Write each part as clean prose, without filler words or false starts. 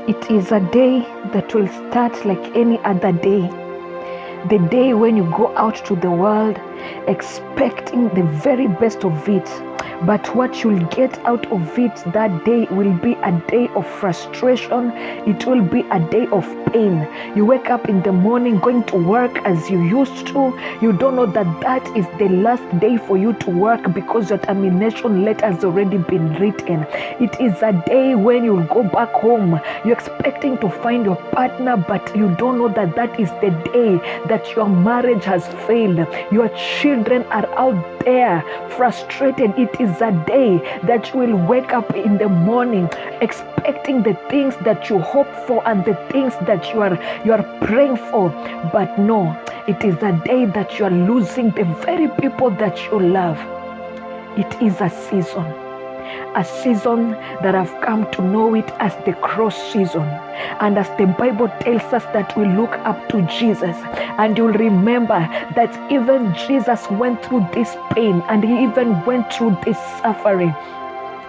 It is a day that will start like any other day. The day when you go out to the world expecting the very best of it. But what you'll get out of it that day will be a day of frustration. It will be a day of pain. You wake up in the morning going to work as you used to. You don't know that that is the last day for you to work because your termination letter has already been written. It is a day when you'll go back home. You're expecting to find your partner, but you don't know that that is the day that your marriage has failed. Your children are out there frustrated. It is a day that you will wake up in the morning expecting the things that you hope for and the things that you are praying for, but no, it is a day that you are losing the very people that you love. It is a season that I've come to know it as the cross season. And as the Bible tells us that we look up to Jesus, and you'll remember that even Jesus went through this pain and he even went through this suffering.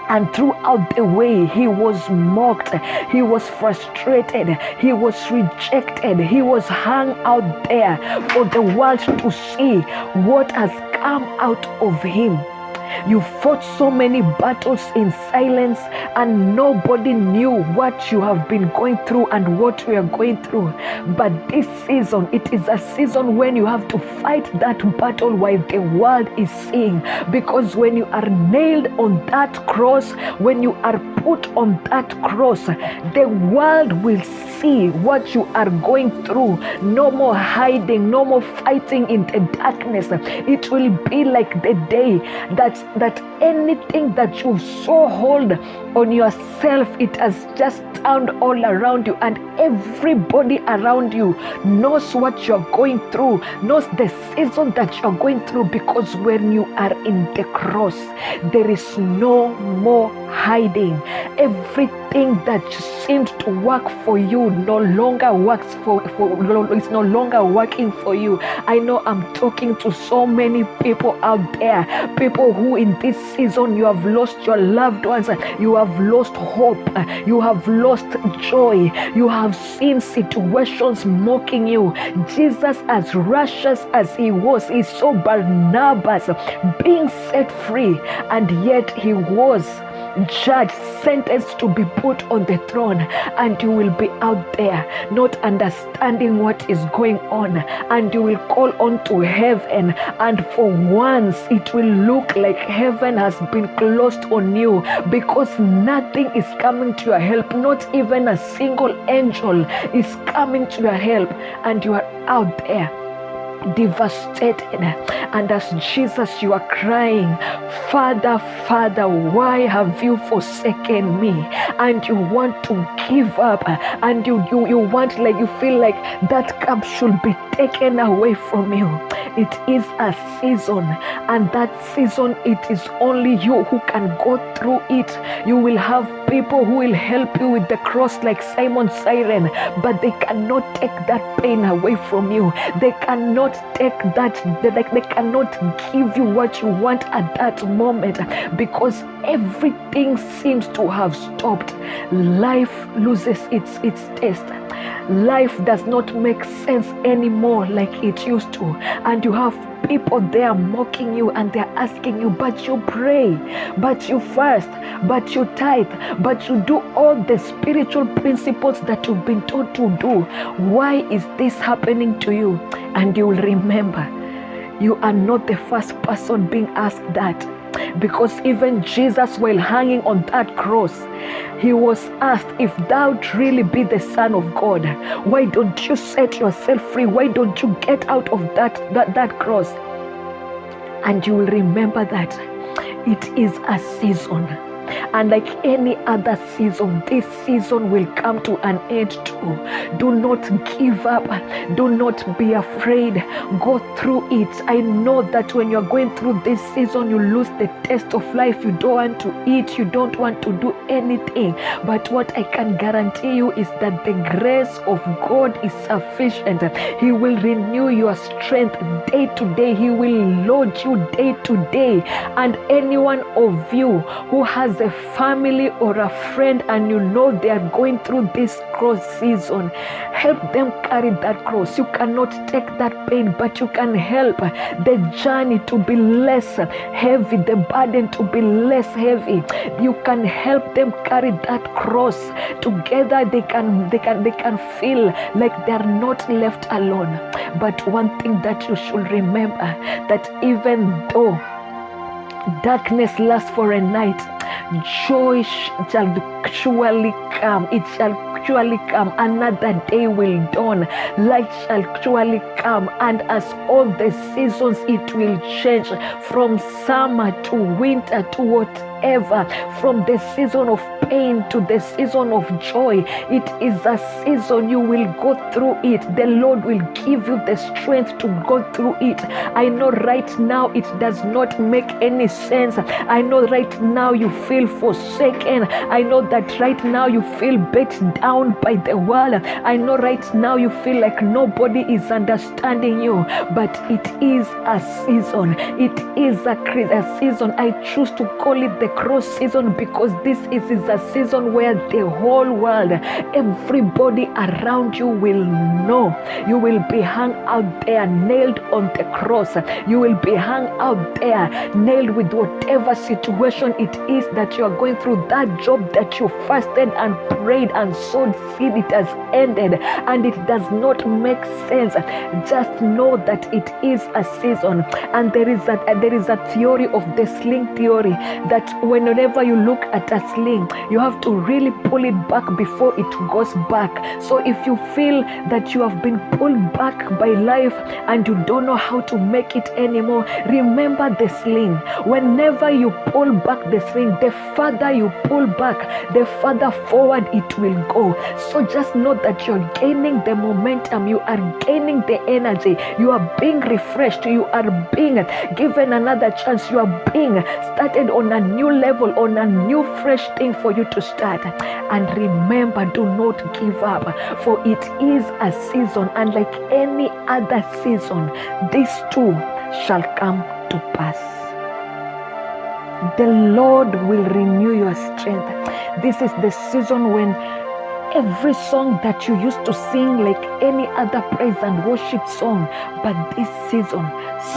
And throughout the way, he was mocked, he was frustrated, he was rejected, he was hung out there for the world to see what has come out of him. You fought so many battles in silence and nobody knew what you have been going through and what we are going through. But this season, it is a season when you have to fight that battle while the world is seeing. Because when you are nailed on that cross, when you are put on that cross, the world will see what you are going through. No more hiding, no more fighting in the darkness. It will be like the day that anything that you so hold on yourself, it has just turned all around you, and everybody around you knows what you're going through, knows the season that you're going through, because when you are in the cross, there is no more hiding. Everything that seemed to work for you no longer works it's no longer working for you. I know I'm talking to so many people out there, people who in this season you have lost your loved ones, you have lost hope, you have lost joy, you have seen situations mocking you. Jesus, as righteous as he was, he saw Barnabas being set free, and yet he was judged, sentenced to be put on the throne, and you will be out there not understanding what is going on, and you will call on to heaven, and for once it will look like heaven has been closed on you, because nothing is coming to your help. Not even a single angel is coming to your help, and you are out there devastated. And as Jesus, you are crying, Father, Father, why have you forsaken me? And you want to give up, and you want, like, you feel like that cup should be taken away from you. It is a season, and that season, it is only you who can go through it. You will have people who will help you with the cross, like Simon Siren, but they cannot take that pain away from you. They cannot take that, they cannot give you what you want at that moment, because everything seems to have stopped. Life loses its taste. Life does not make sense anymore like it used to, and you have people there mocking you, and they're asking you, but you pray, but you fast, but you tithe, but you do all the spiritual principles that you've been told to do. Why is this happening to you? And you will remember, you are not the first person being asked that. Because even Jesus, while hanging on that cross, he was asked, if thou really be the Son of God, why don't you set yourself free? Why don't you get out of that cross? And you will remember that it is a season. And like any other season, this season will come to an end too. Do not give up. Do not be afraid. Go through it. I know that when you're going through this season, you lose the taste of life. You don't want to eat. You don't want to do anything. But what I can guarantee you is that the grace of God is sufficient. He will renew your strength day to day. He will load you day to day. And any one of you who has is a family or a friend and you know they are going through this cross season, help them carry that cross. You cannot take that pain, but you can help the journey to be less heavy, the burden to be less heavy. You can help them carry that cross. Together they can feel like they are not left alone. But one thing that you should remember, that even though darkness lasts for a night, joy shall surely come. It shall surely come. Another day will dawn. Light shall surely come. And as all the seasons, it will change from summer to winter to whatever, from the season of pain to the season of joy. It is a season. You will go through it. The Lord will give you the strength to go through it. I know right now it does not make any sense. I know right now you feel forsaken. I know that right now you feel beat down by the world. I know right now you feel like nobody is understanding you, but it is a season. It is a season. I choose to call it the cross season because this is a season where the whole world, everybody around you will know. You will be hung out there, nailed on the cross. You will be hung out there, nailed with whatever situation it is that you are going through. That job that you fasted and prayed and sowed seed, it has ended and it does not make sense. Just know that it is a season. And there is a theory of the sling theory, that whenever you look at a sling, you have to really pull it back before it goes back. So if you feel that you have been pulled back by life and you don't know how to make it anymore, remember the sling. Whenever you pull back the sling, the farther you pull back, the farther forward it will go. So just know that you're gaining the momentum, you are gaining the energy, you are being refreshed, you are being given another chance, you are being started on a new level, on a new fresh thing for you to start. And remember, do not give up, for it is a season, and like any other season, this too shall come to pass. The Lord will renew your strength. This is the season when every song that you used to sing like any other praise and worship song, but this season,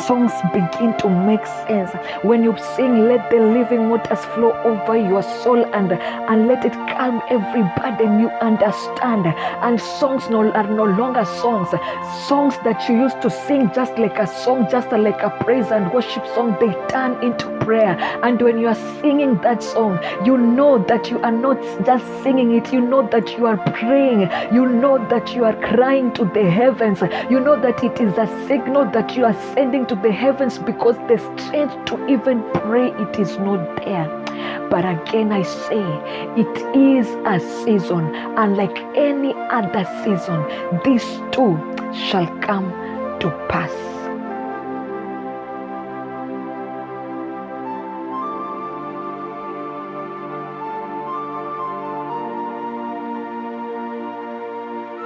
songs begin to make sense. When you sing, let the living waters flow over your soul and let it calm every burden, you understand. And songs are no longer songs. Songs that you used to sing just like a song, just like a praise and worship song, they turn into prayer. And when you are singing that song, you know that you are not just singing it, you know that you are praying, you know that you are crying to the heavens, you know that it is a signal that you are sending to the heavens, because the strength to even pray, it is not there. But again I say, it is a season, and like any other season, this too shall come to pass.